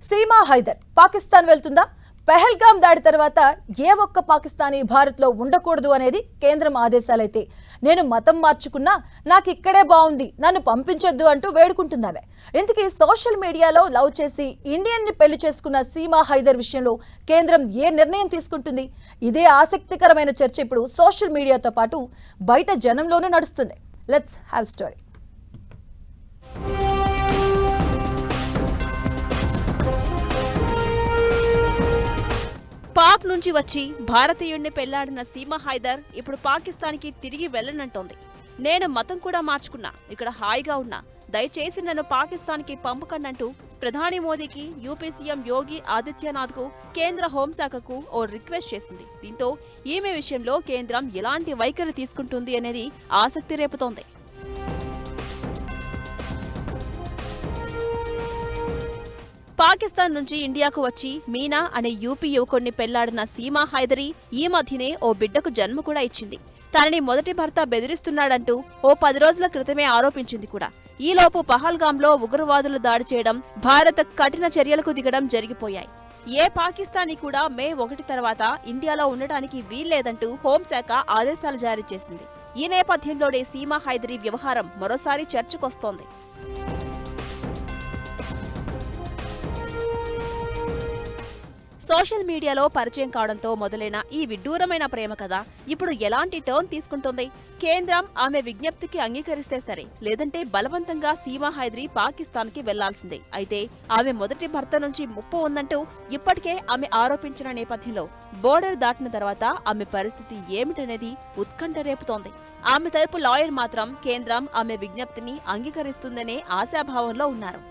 సీమా హైదర్ పాకిస్తాన్ వెళ్తుందా? పెహల్గాం దాడి తర్వాత ఏ ఒక్క పాకిస్తానీ భారత్లో ఉండకూడదు అనేది కేంద్రం ఆదేశాలైతే నేను మతం మార్చుకున్నా నాకు ఇక్కడే బాగుంది, నన్ను పంపించొద్దు అంటూ వేడుకుంటుందామె. ఇంతకీ సోషల్ మీడియాలో లవ్ చేసి ఇండియన్ని పెళ్లి చేసుకున్న సీమా హైదర్ విషయంలో కేంద్రం ఏ నిర్ణయం తీసుకుంటుంది? ఇదే ఆసక్తికరమైన చర్చ ఇప్పుడు సోషల్ మీడియాతో పాటు బయట జనంలోనూ నడుస్తుంది. Let's have story. పాక్ నుంచి వచ్చి భారతీయుడిని పెళ్లాడిన సీమా హైదర్ ఇప్పుడు పాకిస్తాన్కి తిరిగి వెళ్లనంటోంది. నేను మతం కూడా మార్చుకున్నా, ఇక్కడ హాయిగా ఉన్నా, దయచేసి నన్ను పాకిస్తాన్కి పంపకండంటూ ప్రధాని మోదీకి, యూపీ సీఎం యోగి ఆదిత్యనాథ్కు, కేంద్ర హోంశాఖకు ఓ రిక్వెస్ట్ చేసింది. దీంతో ఈమె విషయంలో కేంద్రం ఎలాంటి వైఖరి తీసుకుంటుంది అనేది ఆసక్తి రేపుతోంది. పాకిస్తాన్ నుంచి ఇండియాకు వచ్చి మీనా అనే యూపీ యువకుడిని పెళ్లాడిన సీమా హైదరీ ఈ మధ్యనే ఓ బిడ్డకు జన్మ కూడా ఇచ్చింది. తనని మొదటి భర్త బెదిరిస్తున్నాడంటూ ఓ 10 రోజుల క్రితమే ఆరోపించింది కూడా. ఈలోపు పహల్గాంలో ఉగ్రవాదులు దాడి చేయడం, భారత్ కఠిన చర్యలకు దిగడం జరిగిపోయాయి. ఏ పాకిస్తానీ కూడా మే 1 తర్వాత ఇండియాలో ఉండటానికి వీల్లేదంటూ హోంశాఖ ఆదేశాలు జారీ చేసింది. ఈ నేపథ్యంలోనే సీమా హైదరీ వ్యవహారం మరోసారి చర్చకొస్తోంది. సోషల్ మీడియాలో పరిచయం కావడంతో మొదలైన ఈ విడ్డూరమైన ప్రేమ కథ ఇప్పుడు ఎలాంటి టర్న్ తీసుకుంటుంది? కేంద్రం ఆమె విజ్ఞప్తికి అంగీకరిస్తే సరే, లేదంటే బలవంతంగా సీమా హైదరీ పాకిస్తాన్కి వెళ్లాల్సిందే. అయితే ఆమె మొదటి భర్త నుంచి ముప్పు ఉందంటూ ఇప్పటికే ఆమె ఆరోపించిన నేపథ్యంలో బోర్డర్ దాటిన తర్వాత ఆమె పరిస్థితి ఏమిటనేది ఉత్కంఠ రేపుతోంది. ఆమె తరపు లాయర్ మాత్రం కేంద్రం ఆమె విజ్ఞప్తిని అంగీకరిస్తుందనే ఆశాభావంలో ఉన్నారు.